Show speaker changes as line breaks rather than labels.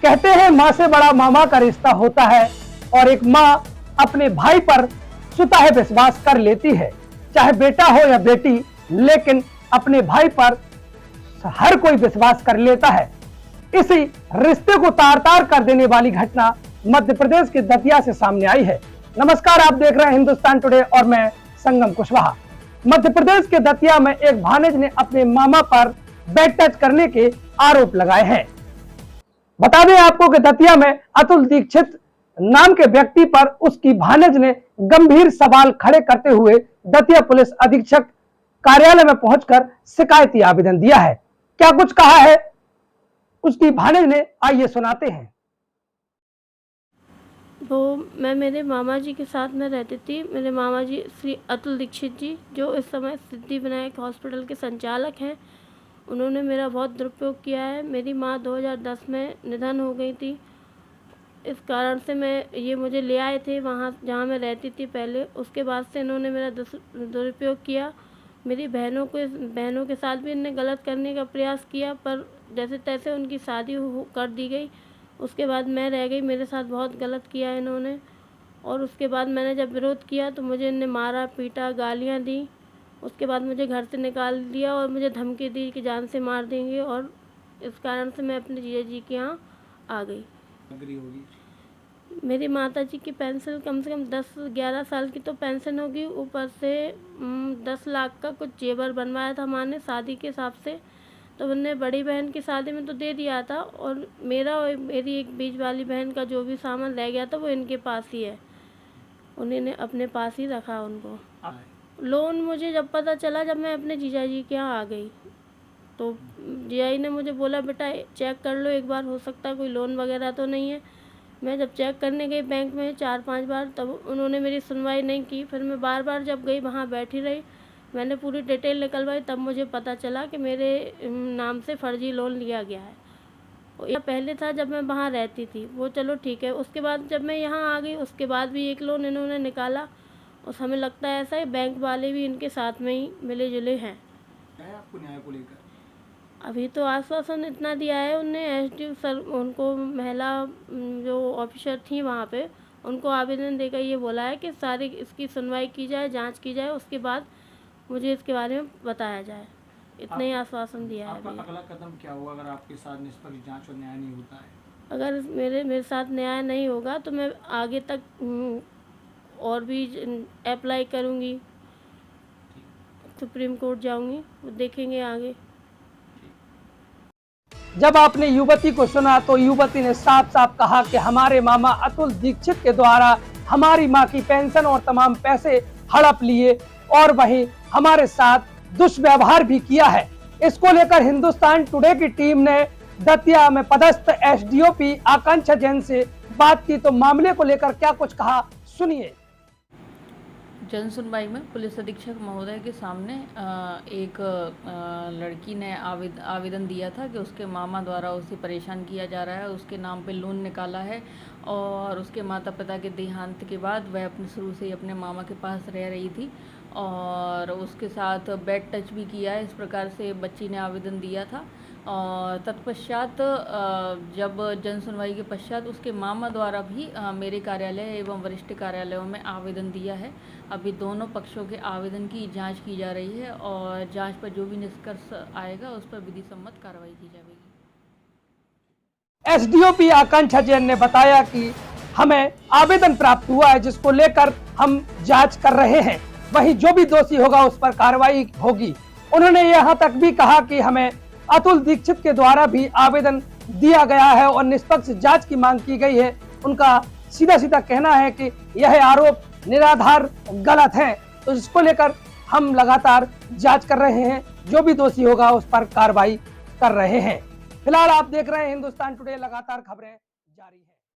कहते हैं माँ से बड़ा मामा का रिश्ता होता है और एक माँ अपने भाई पर स्वतः विश्वास कर लेती है, चाहे बेटा हो या बेटी, लेकिन अपने भाई पर हर कोई विश्वास कर लेता है। इसी रिश्ते को तार तार कर देने वाली घटना मध्य प्रदेश के दतिया से सामने आई है। नमस्कार, आप देख रहे हैं हिंदुस्तान टुडे और मैं संगम कुशवाहा। मध्य प्रदेश के दतिया में एक भानज ने अपने मामा पर बैड टच करने के आरोप लगाए हैं। बता दें आपको कि दतिया में अतुल दीक्षित नाम के व्यक्ति पर उसकी भानज ने गंभीर सवाल खड़े करते हुए दतिया पुलिस अधीक्षक कार्यालय में पहुंचकर शिकायती आवेदन दिया है। क्या कुछ कहा है उसकी भानज ने, आइए सुनाते हैं।
वो मैं मेरे मामा जी के साथ में रहती थी। मेरे मामा जी श्री अतुल दीक्षित जी, जो इस समय सिद्धिविनायक हॉस्पिटल के संचालक हैं, उन्होंने मेरा बहुत दुरुपयोग किया है। मेरी माँ 2010 में निधन हो गई थी। इस कारण से मुझे ले आए थे वहाँ जहाँ मैं रहती थी पहले। उसके बाद से इन्होंने मेरा दुरुपयोग किया। मेरी बहनों के साथ भी इन्होंने गलत करने का प्रयास किया, पर जैसे तैसे उनकी शादी कर दी गई। उसके बाद मैं रह गई। मेरे साथ बहुत गलत किया इन्होंने। और उसके बाद मैंने जब विरोध किया तो मुझे इन्हें मारा, पीटा, गालियाँ दी। उसके बाद मुझे घर से निकाल दिया और मुझे धमकी दी कि जान से मार देंगे। और इस कारण से मैं अपने जीजा जी के यहाँ आ गई। मेरी माता जी की पेंशन कम से कम 10-11 साल की तो पेंशन होगी। ऊपर से 10 लाख का कुछ जेवर बनवाया था माँ ने शादी के हिसाब से। तो उन्होंने बड़ी बहन की शादी में तो दे दिया था, और मेरी एक बीच वाली बहन का जो भी सामान रह गया था वो इनके पास ही है। उन्होंने अपने पास ही रखा उनको। लोन मुझे जब पता चला, जब मैं अपने जीजा जी के यहाँ आ गई, तो जीजा जी ने मुझे बोला, बेटा चेक कर लो एक बार, हो सकता है कोई लोन वगैरह तो नहीं है। मैं जब चेक करने गई बैंक में 4-5 बार, तब उन्होंने मेरी सुनवाई नहीं की। फिर मैं बार बार जब गई वहाँ बैठी रही, मैंने पूरी डिटेल निकलवाई, तब मुझे पता चला कि मेरे नाम से फर्जी लोन लिया गया है। यह पहले था जब मैं वहाँ रहती थी, वो चलो ठीक है। उसके बाद जब मैं यहाँ आ गई, उसके बाद भी एक लोन इन्होंने निकाला। और हमें लगता है ऐसा है बैंक वाले भी इनके साथ में ही मिले जुले हैं।
आपको न्याय को लेकर
अभी तो आश्वासन इतना दिया है उनने, एसडीओ सर, उनको महिला जो ऑफिसर थी वहाँ पे, उनको आवेदन देकर ये बोला है कि सारी इसकी सुनवाई की जाए, जांच की जाए, उसके बाद मुझे इसके बारे में बताया जाए। इतना ही आश्वासन दिया है।
आपका अगला कदम क्या होगा अगर आपके साथ निष्पक्ष जांच और न्याय नहीं होता है?
अगर मेरे साथ न्याय नहीं होगा तो मैं आगे तक और भी अप्लाई करूँगी, सुप्रीम कोर्ट जाऊँगी, देखेंगे आगे।
जब आपने युवती को सुना तो युवती ने साफ साफ कहा कि हमारे मामा अतुल दीक्षित के द्वारा हमारी मां की पेंशन और तमाम पैसे हड़प लिए और वहीं हमारे साथ दुष्व्यवहार भी किया है। इसको लेकर हिंदुस्तान टुडे की टीम ने दतिया में पदस्थ एसडीओपी आकांक्षा जैन से बात की, तो मामले को लेकर क्या कुछ कहा, सुनिए।
जन सुनवाई में पुलिस अधीक्षक महोदय के सामने एक लड़की ने आवेदन दिया था कि उसके मामा द्वारा उसे परेशान किया जा रहा है, उसके नाम पे लोन निकाला है और उसके माता पिता के देहांत के बाद वह अपने शुरू से ही अपने मामा के पास रह रही थी और उसके साथ बैड टच भी किया है। इस प्रकार से बच्ची ने आवेदन दिया था। और तत्पश्चात जब जन सुनवाई के पश्चात उसके मामा द्वारा भी मेरे कार्यालय एवं वरिष्ठ कार्यालयों में आवेदन दिया है। अभी दोनों पक्षों के आवेदन की जांच की जा रही है और जांच पर जो भी निष्कर्ष आएगा उस पर विधि सम्मत कार्रवाई की जाएगी।
एसडीओपी आकांक्षा जैन ने बताया कि हमें आवेदन प्राप्त हुआ है जिसको लेकर हम जांच कर रहे हैं, वहीं जो भी दोषी होगा उस पर कार्रवाई होगी। उन्होंने यहां तक भी कहा कि हमें अतुल दीक्षित के द्वारा भी आवेदन दिया गया है और निष्पक्ष जांच की मांग की गई है। उनका सीधा सीधा कहना है कि यह आरोप निराधार गलत है, तो इसको लेकर हम लगातार जांच कर रहे हैं, जो भी दोषी होगा उस पर कार्रवाई कर रहे हैं। फिलहाल आप देख रहे हैं हिंदुस्तान टुडे, लगातार खबरें जारी है।